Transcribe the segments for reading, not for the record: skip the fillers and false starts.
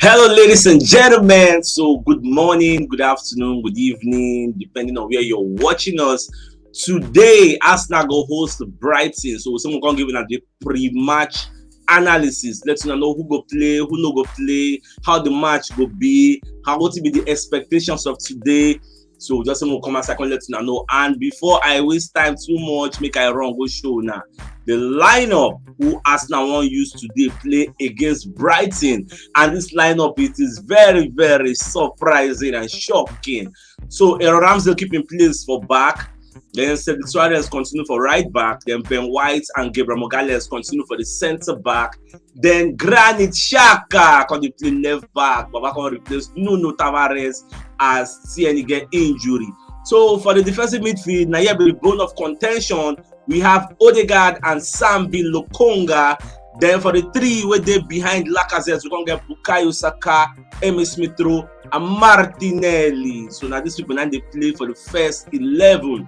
Hello, ladies and gentlemen. So, good morning, good afternoon, good evening, depending on where you're watching us. Today, Arsenal go host Brighton. So, someone can give a pre-match analysis. Let's know who go play, who no go play, how the match go be, how what will be the expectations of today. So, just someone come and second let you know. And before I waste time too much, make I run go show now. The lineup who Arsenal won't use today play against Brighton, and this lineup it is very, very surprising and shocking. So Aaron Ramsdale keep in place for back, then Cedric Suarez continue for right back, then Ben White and Gabriel Magalhaes continue for the centre back, then Granit Xhaka can play left back, Baba can replace Nuno Tavares as CNE get injury. So for the defensive midfield, now here be the bone of contention. We have Odegaard and Sambi Lokonga. Then for the three where they behind Lacazette, we can get Bukayo Saka, Emile Smith Rowe, and Martinelli. So now these people now they play for the first 11.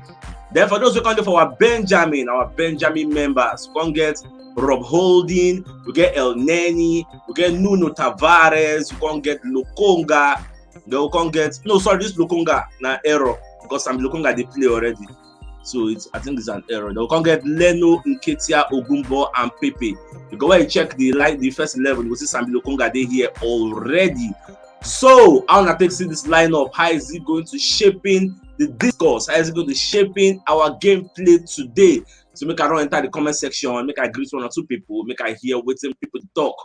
Then for those who can do for our Benjamin members, we can get Rob Holding, we get El Neni, we get Nuno Tavares, we can get Lokonga. Then we can get this Lokonga now error because Sambi Lokonga they play already. So I think it's an error. They can get Leno, Nketiah, Ogumbo, and Pepe. You go and check the first 11. You will see Sambi Lokonga they here already. So I want to see this lineup. How is it going to shaping the discourse? How is it going to shaping our gameplay today? So make I run enter the comment section. Make I greet one or two people. Make I hear waiting people to talk.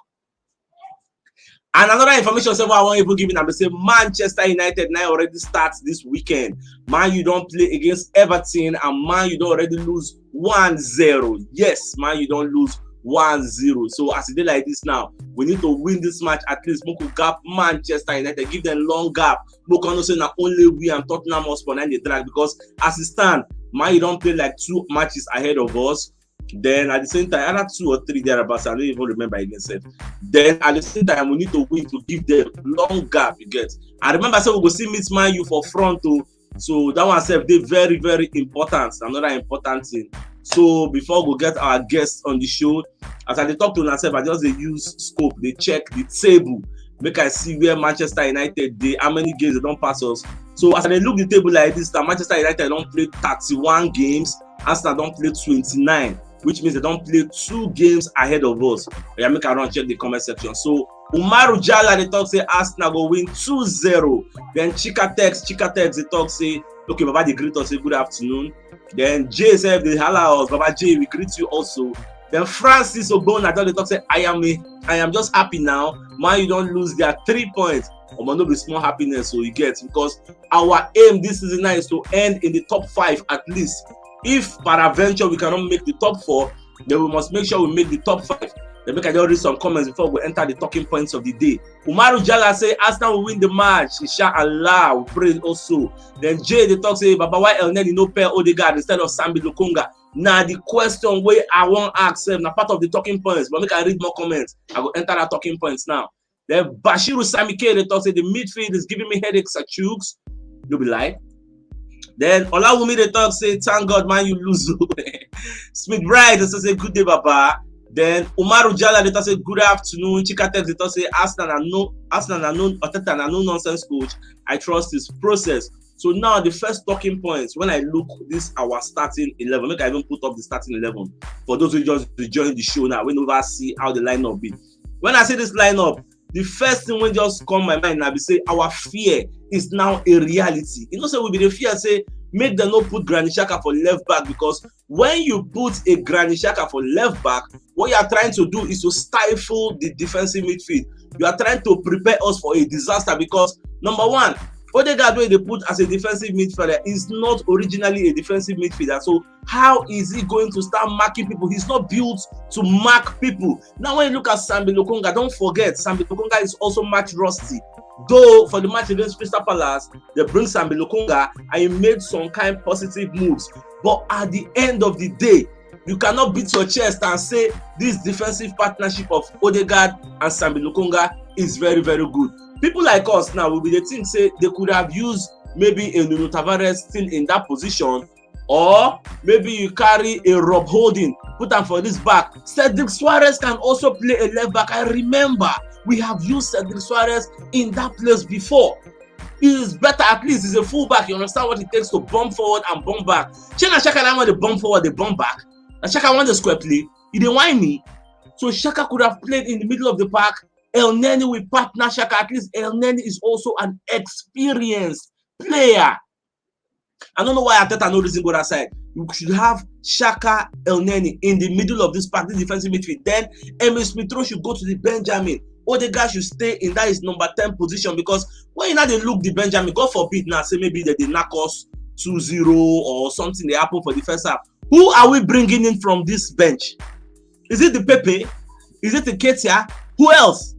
And another information I want people giving them, they say Manchester United now already starts this weekend. Man, you don't play against Everton, and man, you don't already lose 1-0. Yes, man, you don't lose 1-0. So as a day like this now, we need to win this match at least. We could gap Manchester United, give them long gap. We can say not only we and Tottenham Hotspur in the track because as it stands, man, you don't play like 2 matches ahead of us. Then at the same time, either 2 or 3 thereabouts, I don't even remember against it. Then at the same time, we need to win to give them long gap, you get. I remember I said we go see meet Man U for front too. So that one said they very, very important. Another important thing. So before we get our guests on the show, as I talk to myself, I just they use scope, they check the table, make I see where Manchester United they how many games they don't pass us. So as I look the table like this, that Manchester United don't play 31 games, Arsenal don't play 29. Which means they don't play 2 games ahead of us. Yeah, make a run check the comment section. So Umaru Jala they talk say Arsenal go win 2-0. Then Chika Tex they talk say okay, Baba they greet us say good afternoon. Then JSF they holla us, Baba J we greet you also. Then Francis Ogbonna they talk say I am just happy now. Man, you don't lose their 3 points. Or no be small happiness so you get because our aim this season now is to end in the top 5 at least. If peradventure we cannot make the top 4, then we must make sure we make the top 5. Then make I just read some comments before we enter the talking points of the day. Umaru Jala say Arsenal will win the match. Inshallah, we pray also. Then Jay they talk say Baba why El Neni no pair Odegaard instead of Sambi Lokonga. Now the question where I want to ask them, now part of the talking points, but make I read more comments. I will enter that talking points now. Then Bashiru Samike they talk say the midfield is giving me headaches at CHUKS. No be lie. Then Olawumi they talk say thank God man you lose. Smith Bright they say good day Baba. Then Umaru Jala they talk say good afternoon. Chika Tex they talk say Arsenal and no nonsense coach. I trust his process. So now the first talking points when I look this our starting 11. Make I even put up the starting 11 for those who just join the show now. We never see how the lineup be. When I say this lineup, the first thing when just come my mind now be say our fear is now a reality. You know, so we be the fear say make them not put Granit Xhaka for left back because when you put a Granit Xhaka for left back, what you are trying to do is to stifle the defensive midfield. You are trying to prepare us for a disaster because number one, Odegaard where they put as a defensive midfielder is not originally a defensive midfielder. So how is he going to start marking people? He's not built to mark people. Now when you look at Sambi Lokonga, don't forget Sambi Lokonga is also match rusty. Though for the match against Crystal Palace, they bring Sambi Lokonga and he made some kind of positive moves. But at the end of the day, you cannot beat your chest and say this defensive partnership of Odegaard and Sambi Lokonga is very, very good. People like us now will be the thing say they could have used maybe a Nuno Tavares still in that position, or maybe you carry a Rob Holding, put him for this back. Cedric Suarez can also play a left back. I remember We have used Cedric Suarez in that place before. It is better, at least he's a fullback. You understand what it takes to bomb forward and bomb back. Shaka now want to bomb forward, they bomb back. And Shaka want the square play. He didn't whine me. So Shaka could have played in the middle of the park. El Neni will partner Shaka. At least El Neni is also an experienced player. I don't know why Arteta no reason go that side. You should have Shaka, El Neni in the middle of this park, this defensive midfield. Then Emil Smith-Rowe should go to the Benjamin. Odegaard should stay in that his number 10 position, because when you know they look the Benjamin, God forbid now, say maybe they knock us 2-0 or something they happen for the first half. Who are we bringing in from this bench? Is it the Pepe? Is it the Ketia? Who else?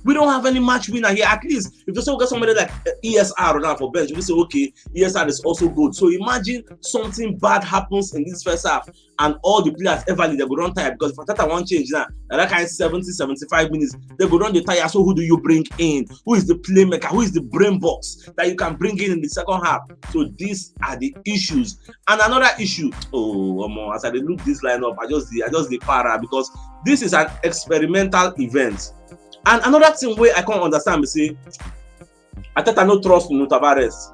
We don't have any match winner here. At least if you still get somebody like ESR now for bench, we say okay, ESR is also good. So imagine something bad happens in this first half and all the players ever they go run tired, because if Arteta won't change now, that kind of 70-75 minutes, they go run the tire. So who do you bring in? Who is the playmaker? Who is the brain box that you can bring in the second half? So these are the issues. And another issue, as I look this lineup, I just the para, because this is an experimental event. And another thing where I can't understand is say Arteta no trust Nuno Tavares.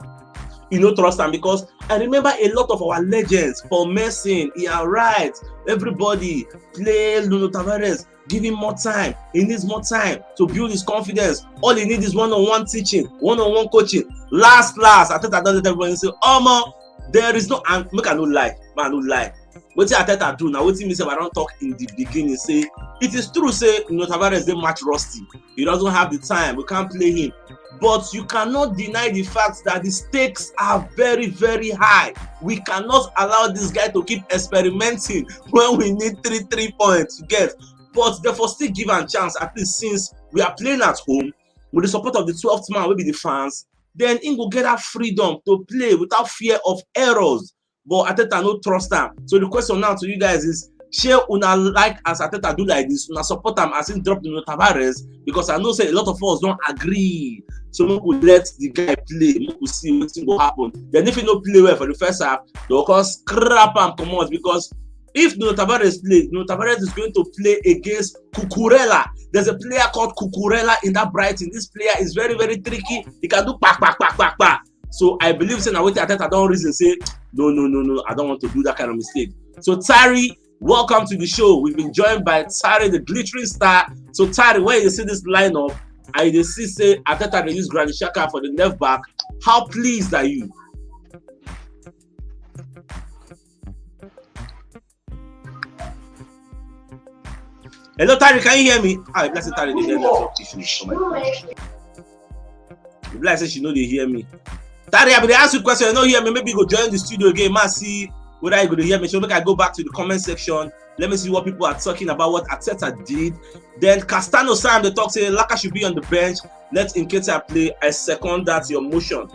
You no trust him, because I remember a lot of our legends, Paul Merson, Ian Wright, everybody play Nuno Tavares, give him more time. He needs more time to build his confidence. All he needs is one-on-one teaching, one-on-one coaching. Last, Arteta does it, everybody say, there is no, and make I no lie, man, no lie. What Arteta do now? What me say? I don't talk in the beginning. Say it is true. Say Nuno Tavares they match rusty. He doesn't have the time. We can't play him. But you cannot deny the fact that the stakes are very, very high. We cannot allow this guy to keep experimenting when we need 3 points to get. But therefore, still give him a chance. At least since we are playing at home with the support of the 12th man, will be the fans. Then he will get that freedom to play without fear of errors. But Arteta no trust him. So the question now to you guys is, share una like as Arteta do like this, una support him as he drop Nuno Tavares, because I know say a lot of us don't agree. So we could let the guy play, we could see what's going to happen. Then if he no play well for the first half, they'll call scrap and come out, because if Nuno Tavares play, Nuno Tavares is going to play against Cucurella. There's a player called Cucurella in that Brighton. This player is very, very tricky. He can do pack. So I believe saying now Arteta don't reason say no, I don't want to do that kind of mistake. So Tari, welcome to the show. We've been joined by Tari, the glittering star. So Tari, when you see this lineup, I see say Arteta they use Granit Xhaka for the left back. How pleased are you? Hello Tari, can you hear me? Ah, bless it, Tari, they hear network issues. Bless it, she know they hear me. Tari, I will ask you a question. You don't hear me. Maybe you go join the studio again. Man, see whether you go to hear me. So make I go back to the comment section. Let me see what people are talking about, what Arteta did. Then Castano Sam, they talk say Laka should be on the bench. Let Nketiah play. I second that your motion.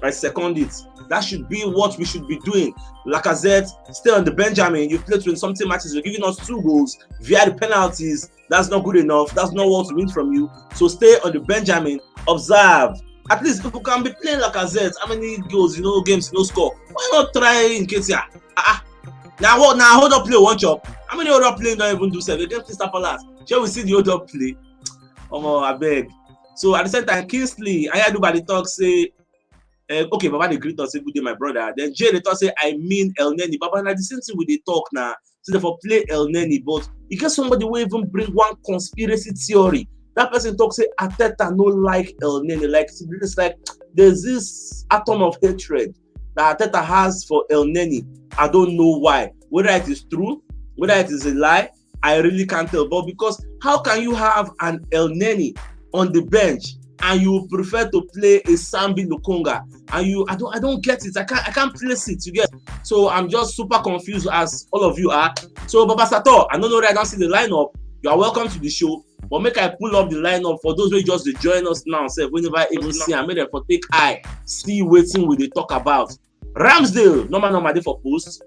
I second it. That should be what we should be doing. Lacazette, stay on the Benjamin. You played 20-something matches. You're giving us 2 goals via the penalties. That's not good enough. That's not what we need from you. So stay on the Benjamin. Observe. At least if you can be playing Lacazette, how many goals, games, no score? Why not try Nketiah? Now hold up play one chop. How many other play don't even do 7 against Crystal Palace? Shall we see the other play? I beg. So at the same time, Kingsley, I heard nobody talk say, okay, Baba the greet us say good day, my brother. Then Jay they talk say I mean El Neni. Baba now the same thing with the talk now. So therefore play El Neni, but you get somebody who even bring one conspiracy theory. That person talks say Arteta no like El Neni. Like it's like there's this atom of hatred that Arteta has for El Neni. I don't know why. Whether it is true, whether it is a lie, I really can't tell. But because how can you have an El Neni on the bench and you prefer to play a Sambi Lokonga? And I don't get it. I can't place it. You get. So I'm just super confused as all of you are. So Baba Sato, I don't know that I don't see the lineup. You are welcome to the show. But make I pull up the lineup for those who just join us now. So whenever even see, I made it for take eye, see waiting with they talk about. Ramsdale, normal day for post.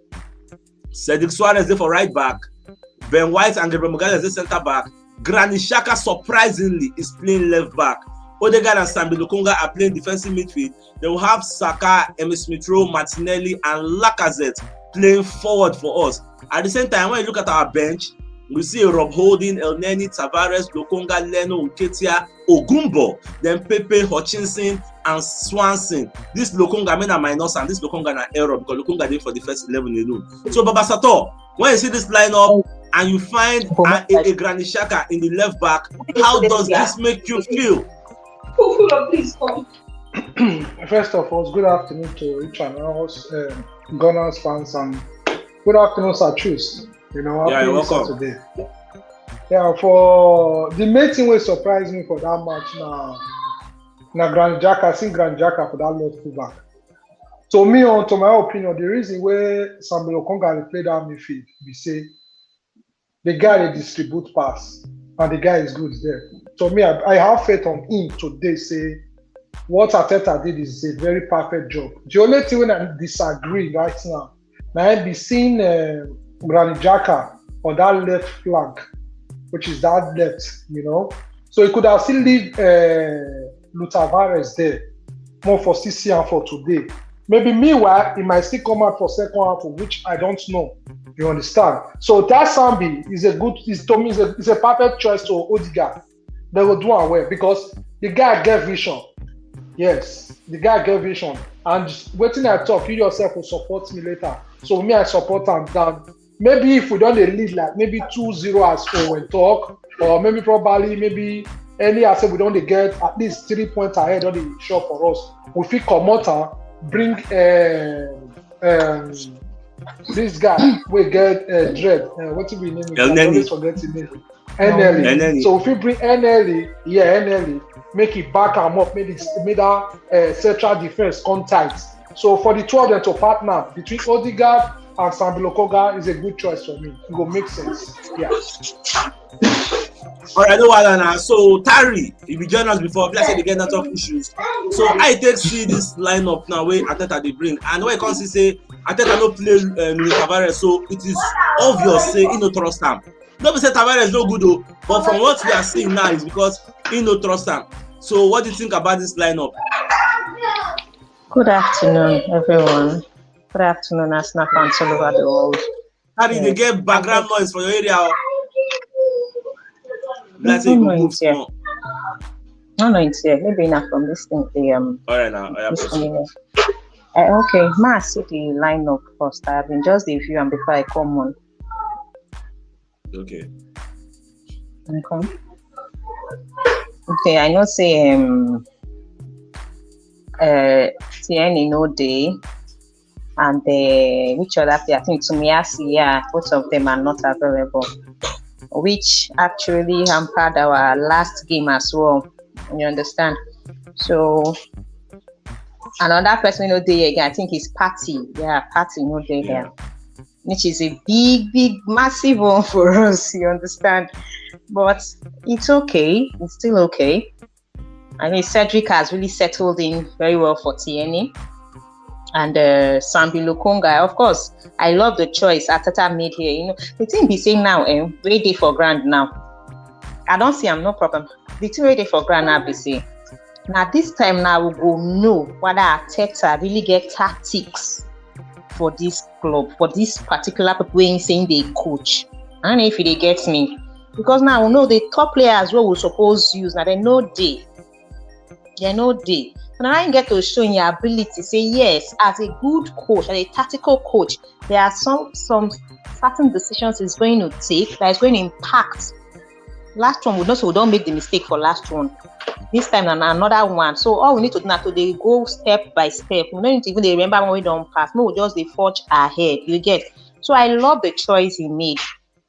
Cedric Suarez day for right back. Ben White and Gabriel Magalhaes day center back. Granit Xhaka surprisingly is playing left back. Odegaard and Sambi Lokonga are playing defensive midfield. They will have Saka, Emil Smith-Rowe, Martinelli, and Lacazette playing forward for us. At the same time, when you look at our bench, We see Rob Holding, El Neni, Tavares, Lokonga, Leno, Nketiah, Ogumbo, then Pepe, Hutchinson, and Swanson. This Lokonga men are minus and this Lokonga are error because Lokonga did for the first 11 alone. So Baba Sato, when you see this lineup and you find a Granit Xhaka in the left back, how does this make you feel? First of all, good afternoon to each and all Gunners fans, and good afternoon, Sir CHUKS. You know, yeah, you're welcome. Today. Yeah, for the main thing will surprise me for that match now Granit Xhaka, I think Granit Xhaka for that left full back. To me, to my opinion, the reason where Samuel Lokonga played that midfield, we say the guy they distribute pass and the guy is good there. So me, I have faith on him today. Say what Arteta did is a very perfect job. The only thing when I disagree right now I be seeing Granit Xhaka on that left flank, which is that left, you know. So he could have still leave Tavares there, more for CC and for today. Maybe meanwhile, he might still come out for second half, which I don't know. You understand? So that Sambi is a good, to me, is a perfect choice to Odegaard. They will do well because the guy get vision. Yes, the guy get vision. And waiting I talk, you yourself will support me later. So me, I support him down. Maybe if we don't lead like maybe 2-0 as we talk, or maybe probably maybe any as we don't get at least 3 points ahead on the show for us. We feel Komota bring this guy we get Dread. What do we name it? I always forget his name. NLE. So if we bring NLE, NLE, make it back him up, make that central defense contact. So for the two of them to partner between Odegaard and Samuel Lokonga is a good choice for me. It will make sense. Yeah. All right, no now. So Tari, if you joined us before, let's say they get network issues. So I take see this lineup now where Arteta they bring, and when I can say Arteta no play Tavares, so it is obvious say he no trust him. Nobody say Tavares no good though, but from what we are seeing now is because he no trust him. So what do you think about this lineup? Good afternoon, everyone. Good afternoon, Arsenal fans all over the world. How did they get background noise for your area? Let's say No, it's here. Maybe not from this thing. All right now. Okay, ma see the lineup first. I have been just the view and before I come on. Okay. Okay, I know say TN no day and which other player? I think Tomiyasu, yeah, both of them are not available, which actually hampered our last game as well. You understand? So another person no day again, I think is Patty. Yeah, Patty no day here, which is a big, massive one for us. You understand? But it's okay. It's still okay. I mean, Cedric has really settled in very well for TNA. And Samuel Lokonga, of course, I love the choice Arteta made here. You know, the thing be saying now, ready for grand now. I don't see I'm no problem. The thing ready for grand now be saying. Now this time now we go know whether Arteta really get tactics for this club, for this particular people saying they coach. I don't know if they get me. Because now we know the top players what we suppose use. Now they know they. They know they. So now I get to show your ability. Say yes, as a good coach, as a tactical coach, there are some certain decisions he's going to take that is going to impact. Last one, we know so we don't make the mistake for last one. This time and another one. So all we need to do now to they go step by step. We don't need to even remember when we don't pass. No, we just they forge ahead. You get. So I love the choice he made.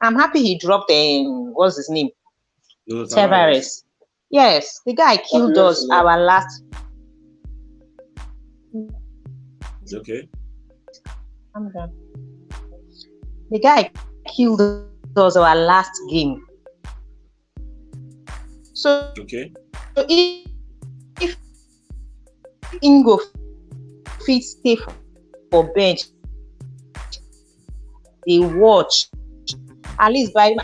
I'm happy he dropped what's his name? Tavares. Yes, the guy killed us our last. Okay. I'm done. The guy killed us our last game. So okay. So if Ingo fit stay for bench, they watch. At least by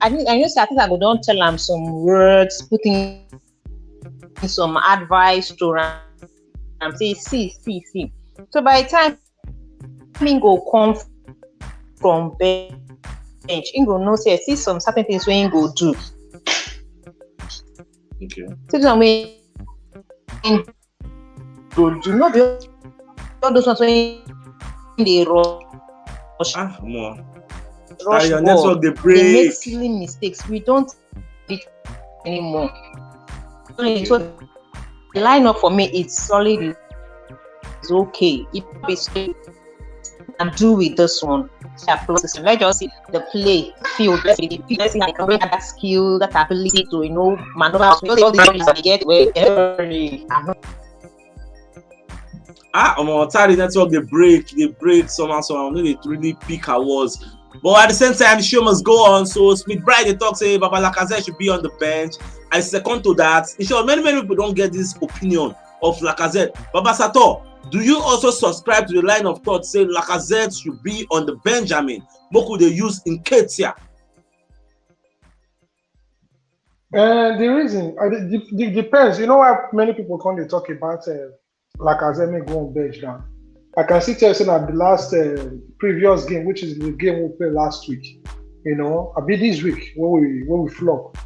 I know I think I go don't tell him some words, putting some advice to him, say see. So by the time Ingo come from bench, bench, he go know say see some certain things when he go do. Okay. See some way go do not be all those ones when they rush. More. Rush Your ball. network they They break. make silly mistakes. We don't do it anymore. So the lineup for me is solid. It's okay. It be straight and do with this one. Let's just see the play field. Let's see how they can bring that skill, that ability to maneuver. All these areas they get where Tari network they break somehow. No, they really pick awards. But at the same time, the show must go on. So Smith Bright they talk say Baba Lacazette should be on the bench. I second to that. In short, many people don't get this opinion of Lacazette. Baba Sato, do you also subscribe to the line of thought saying Lacazette should be on the Benjamin? What could they use in Ketia? The reason it depends. You know why many people come to talk about Lacazette may go on bench now. I can see tell you that the last previous game, which is the game we played last week, I be this week when we flop,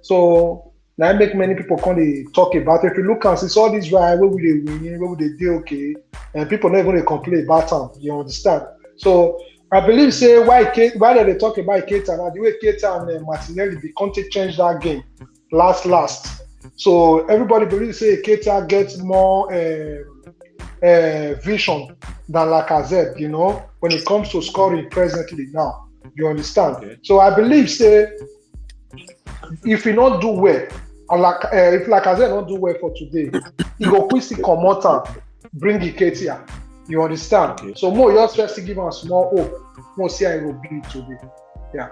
So now make many people come to talk about it. If you look and see all this right, where would they win, where would they do okay, and people not going to complain about them. You understand? So I believe say why they talk about Keita now, the way Keita and Martinelli the content changed that game last. So everybody believes say Keita gets more vision than Lacazette, when it comes to scoring presently now. You understand? Okay. So I believe say if he not do well, if Lacazette not do well for today, he go quickly come out and bring the Ketia. You understand? Okay. So more just first to give us small hope. More see how it will be today. Yeah.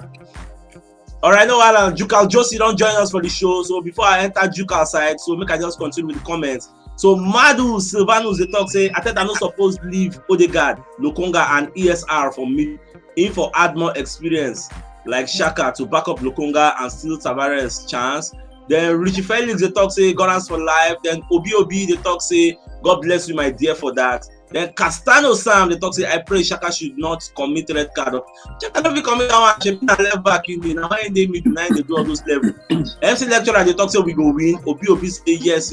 All right, no, Alan, Jukal Josie don't join us for the show. So before I enter Jukal's side, so make I just continue with the comments. So Madu Silvanus they talk say Ateta no supposed leave Odegaard, Lokonga and ESR for me in for add more experience like Shaka to back up Lokonga and steal Tavares chance. Then Richie Felix they talk say Gunners for life. Then Obi they talk say God bless you my dear for that. Then Castano Sam they talk say I pray Shaka should not commit red card. Shaka don't be commit that one. Left back in the now in the middle nine they do all those levels. MC lecturer they talk say we go win. Obi say yes.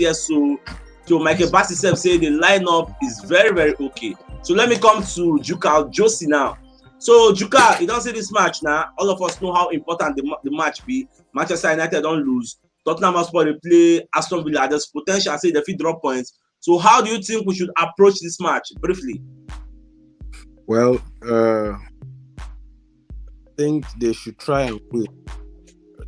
So Michael Bassisef say the lineup is very, very okay. So let me come to Jukal Josie now. So Jukal, you don't see this match now. All of us know how important the match be. Manchester United don't lose. Tottenham Hotspur they play Aston Villa. There's potential. I say they fit drop points. So how do you think we should approach this match briefly? Well, I think they should try and win.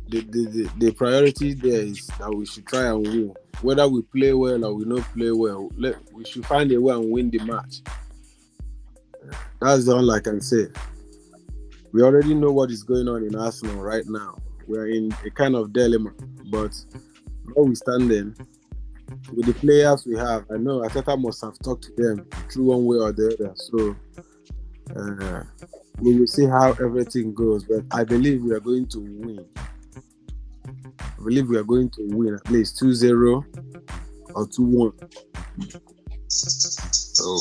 The priority there is that we should try and win. Whether we play well or we not play well, we should find a way and win the match. That's all I can say. We already know what is going on in Arsenal right now. We are in a kind of dilemma, but notwithstanding, with the players we have, I know Ateta must have talked to them through one way or the other. So we will see how everything goes. But I believe we are going to win. I believe we are going to win at least 2-0 or 2-1. So.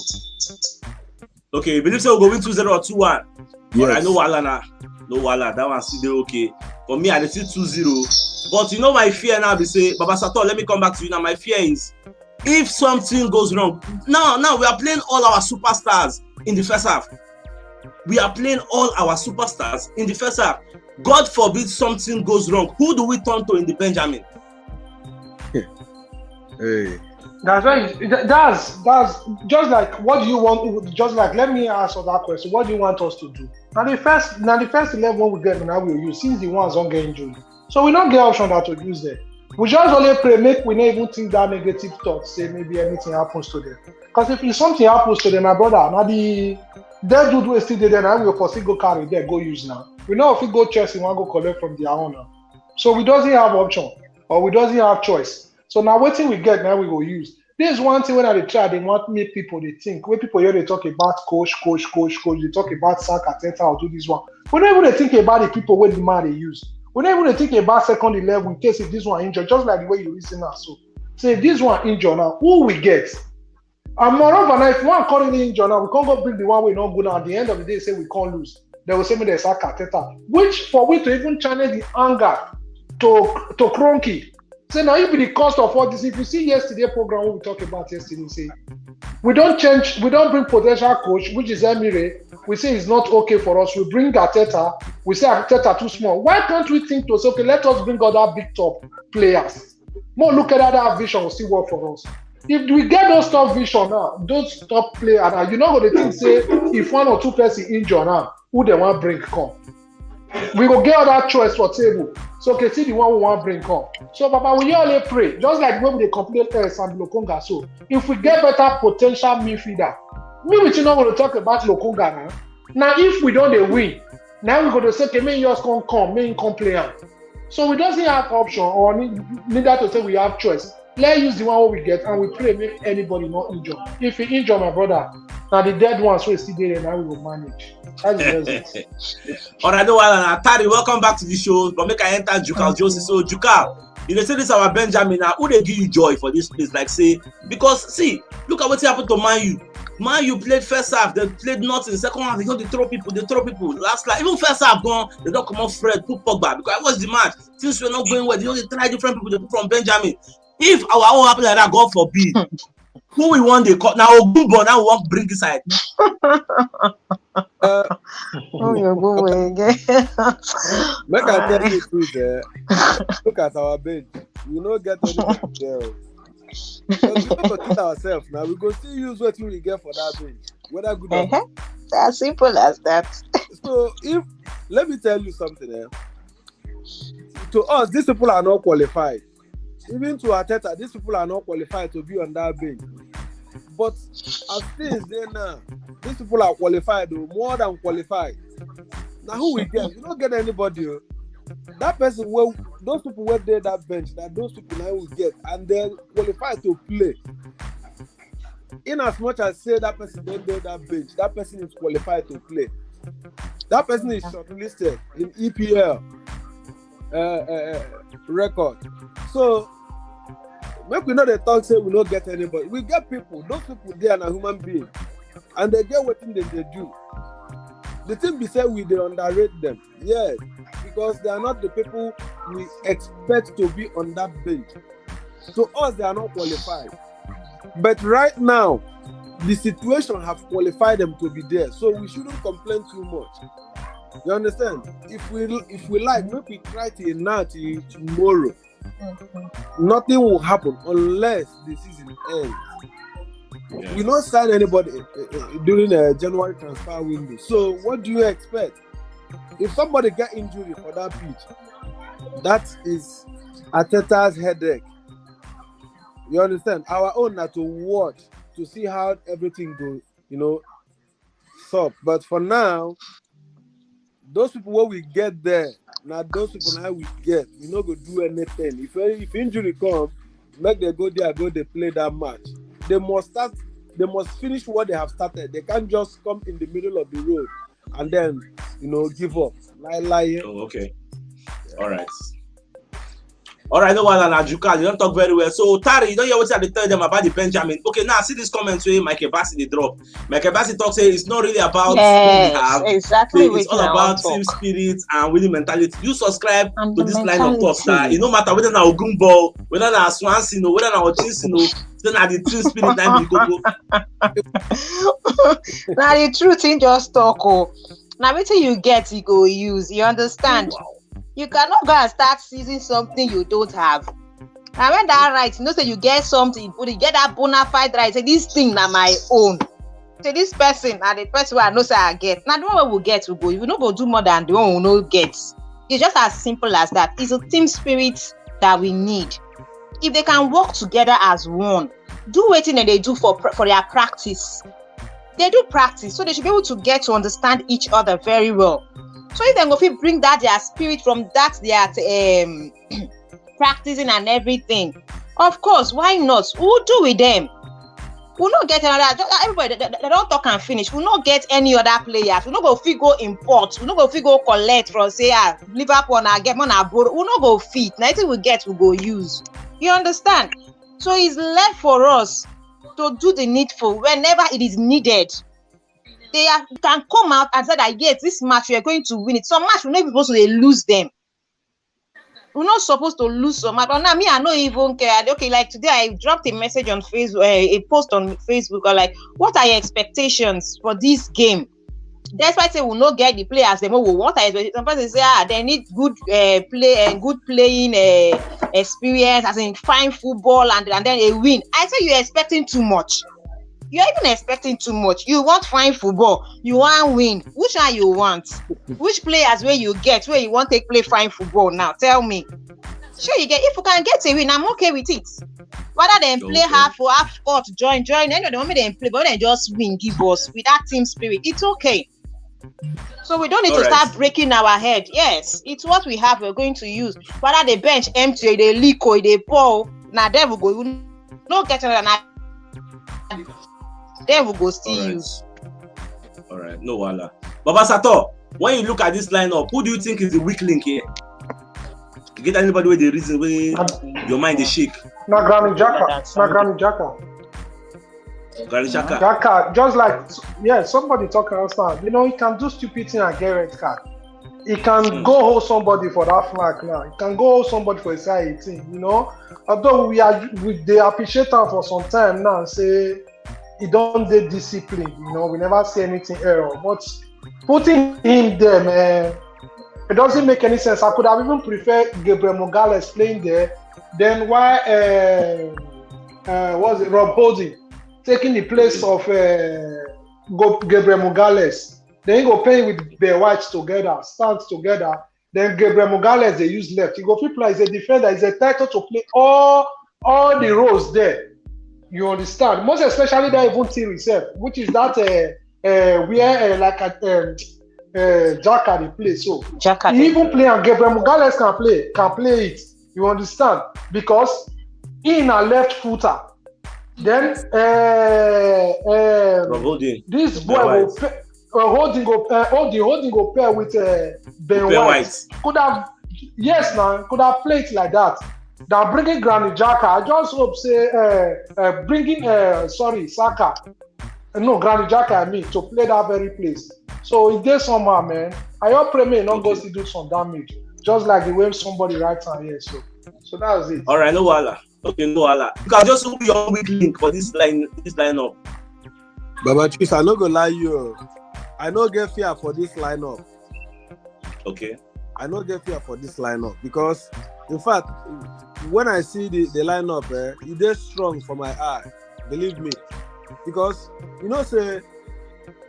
Okay, you believe so we'll go win 2-0 or 2-1? Yes. Right, no wala na. No wala. That one still okay. For me, I see 2-0. But you know my fear now, they say, Baba Sato, let me come back to you now. My fear is if something goes wrong. Now we are playing all our superstars in the first half. We are playing all our superstars in the first half. God forbid something goes wrong. Who do we turn to in the Benjamin? Hey. That's right. That's just like what do you want? Just like let me answer that question. What do you want us to do? Now the first 11 we get now we'll use since the ones don't get injured. So we don't get option that to use them. We just only pray make we not even think that negative thoughts say maybe anything happens to them. Because if something happens to them, my brother, now the dead dude will still there now we will still go carry there, go use now. We know if we go Chelsea, we want to go collect from their owner. So we doesn't have option or we doesn't have choice. So now what thing we get now we go use. This is one thing when they try, they want me people they think. When people here they talk about coach, they talk about Saka, Teta, or do this one. Whenever they think about the people where the man they use. Whenever they think about second 11 in case if this one injured, just like the way you listen now. So say this one injured now, who we get? And moreover now, if one currently injured now, we can't go bring the one we not good now. At the end of the day, say we can't lose. they will say me they sack Arteta. Which for we to even channel the anger to Kroenke. Say now it be the cost of all this. If you see yesterday program we talked about yesterday, say we don't bring potential coach, which is Emire. We say it's not okay for us. We bring Arteta. We say Arteta too small. Why can't we think to say, okay, let us bring other big top players? More look at that vision will still work for us. If we get those top vision now, those top players now, you're not going to think say if one or two person injure now, who they want bring come. We go get other choice for table. So okay, see the one we want bring come. So Papa, we only pray. Just like when they complain Sam Lokonga. So if we get better potential midfielder, me with you not going to talk about Lokonga now. Now if we don't win, now we're going to say okay, me yours come, me come play am. So we don't have option or neither to say we have choice. Let's use the one we get and we pray make anybody not injure. If you injure my brother, now the dead ones will still there and now we will manage. That's it. Alright, no, Atari, welcome back to the show. But make I enter Jukal Josie. So Jukal, you say this our Benjamin now. Who they give you joy for this place? Like say, because see, look at what happened to Man U. Man U played first half, they played nothing. Second half, they go to throw people. Last like even first half gone, they don't come off Fred, put Pogba. Because I watched the match. Since we're not going well, they only try different people. They put from Benjamin. If our own happen like that, God forbid. Who we want they call now? Ogumbo now we want bring inside. You're going again. Make I tell you truth, look at our bench. We don't get anything there. So we don't treat ourselves now. We go still use what we get for that bench, whether good or bad. As simple as that. So let me tell you something. To us, these people are not qualified. Even to Arteta, these people are not qualified to be on that bench. But as things there now, these people are qualified, more than qualified. Now who we get? We don't get anybody. That person, those people were there that bench, that those people now will get, and they're qualified to play. In as much as say that person don't there that bench, that person is qualified to play. That person is shortlisted in EPL record. So make we know the talk say we don't get anybody. We get people. Those people there are human beings, and they get what they do. The thing be said we they underrate them, yes, because they are not the people we expect to be on that bench. To us, they are not qualified. But right now, the situation have qualified them to be there, so we shouldn't complain too much. You understand? If we like, maybe we try till now till tomorrow. Nothing will happen unless the season ends. Yeah. We not sign anybody during a January transfer window. So what do you expect? If somebody get injury for that pitch, that is Arteta's headache. You understand? Our own now to watch to see how everything goes, stop. But for now, those people what we get there, now those people now we get, we not go do anything. If injury come, make them go there, they play that match. They must finish what they have started. They can't just come in the middle of the road and then give up. Lie. Oh, okay. Yeah. All right, no one Juka, you don't talk very well. So Tari, you don't hear what I tell them about the Benjamin. Okay, now see this comment where Michael Bassi they drop. Michael Bassi talks say it's not really about who we have. Exactly. It's all about team spirit and winning mentality. You subscribe to this line of thoughts that it no matter whether na Ogumbo, whether na Swansea, whether na Ochinsino, then na the team spirit na be go. Now the truth in just talk. Now wetin you get, you go use. You understand? Wow. You cannot go and start seizing something you don't have. And when that right, say you get something, you get that bona fide right. Say this thing na my own. Say this person and the person I know say I get. Now the one we will get will go. You not go do more than the one we no get. It's just as simple as that. It's a team spirit that we need. If they can work together as one, do wetin they do for their practice. They do practice, so they should be able to get to understand each other very well. So if they go bring that their spirit from that their practicing and everything, of course, why not? We'll do with them. We'll not get another. Everybody, they don't talk and finish. We'll not get any other players. We'll not go fit go import. We'll not go fit go collect from say Liverpool and get money abroad. We'll not go fit. Nothing we get, we'll go use. You understand? So it's left for us to do the needful whenever it is needed. can come out and say that yes, this match we are going to win it. Some match we're not supposed to lose them. We're not supposed to lose some match. But now me, I don't even care. Okay, like today I dropped a message on Facebook, a post on Facebook, or like, what are your expectations for this game? Despite say we'll not get the players, they will want. Sometimes they say they need good play and good playing experience, as in fine football, and then a win. I say you're expecting too much. You're even expecting too much. You want fine football, you want win. Which one you want? Which players where you get where you want to play fine football now? Tell me. Sure, you get, if you can get a win, I'm okay with it. Rather than play half court, join. Any of the moment they play, but then just win, give us with that team spirit. It's okay. So we don't need to start breaking our head. Yes, it's what we have. We're going to use. Whether the bench empty, they leak or they pour. Now there we go. You no get another. There we go. Still use. All right, no wala. Baba Sato, when you look at this lineup, who do you think is the weak link here? You get anybody with the reason where your mind is shake? Na Granit Xhaka. Granit Xhaka. Xhaka, just like somebody talking last time. You know, he can do stupid thing and get red card. He can go hold somebody for that flag now. He can go hold somebody for a side 18. You know, although they appreciate him for some time now and say he don't do discipline. You know, we never see anything error. But putting him there, man, it doesn't make any sense. I could have even preferred Gabriel Magalhaes playing there. Then why Rob Holding taking the place of Gabriel Magalhaes? Then he go play with Bear White together, stands together. Then Gabriel Magalhaes they use left. He go play as a defender. He's entitled to play all the roles there. You understand? Most especially that even team itself, which is that where like at Xhaka they play. So he even play and Gabriel Magalhaes can play it. You understand? Because he in a left footer. Then this boy Holding go pair with Ben White. Could have played like that. Now bringing Granit Xhaka, I just hope say bringing Saka. No, Granit Xhaka I mean to play that very place. So it did somehow, man. I hope Premier not go to do some damage, just like the way somebody writes on here. So that was it. All right, no wala. Okay, no wala. You can just put your weak link for this lineup. Baba Chris, I no go lie you. I no get fear for this lineup. Okay. I no get fear for this lineup because, in fact, when I see the lineup, it is strong for my eye. Believe me, because you know, say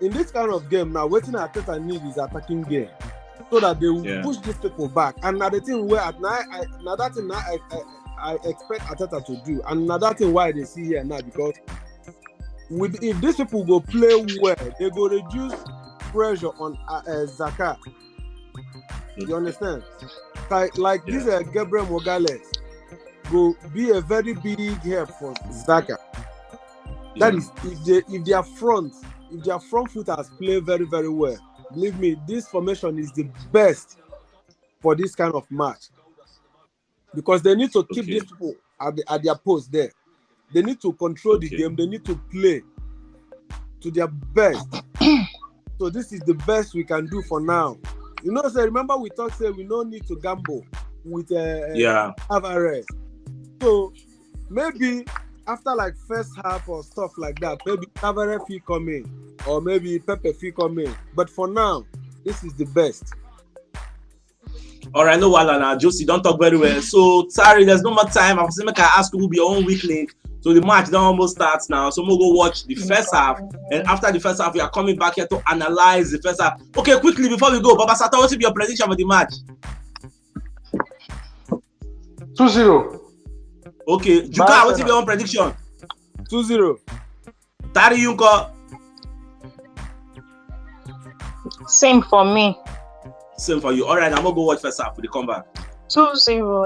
in this kind of game now, waiting Arteta need is attacking game, so that they will push these people back. And now the thing where I expect Arteta to do, and now that thing why they see here now because if these people go play well, they go reduce pressure on Xhaka. You understand? Like this Gabriel Magalhaes will be a very big help for Xhaka. That is if their front footers play very, very well. Believe me, this formation is the best for this kind of match. Because they need to keep these people at their post there. They need to control the game. They need to play to their best. So this is the best we can do for now. You know, so remember we talked, say we don't need to gamble with Alvarez. So maybe after like first half or stuff like that, maybe Alvarez will come in or maybe Pepe will come in. But for now, this is the best. All right, no wala now. Josie, don't talk very well. So, sorry, there's no more time. I'm saying, I ask you who be your own weak link. So the match don't almost starts now. So we'll go watch the first half. And after the first half, we are coming back here to analyze the first half. Okay, quickly before we go, Baba Sato, what's your prediction for the match? 2-0. Okay, Juka, what's your own prediction? 2-0. Tari Yunko. Same for me. Same for you. All right, I'm gonna go watch first half. We come back. 2-0.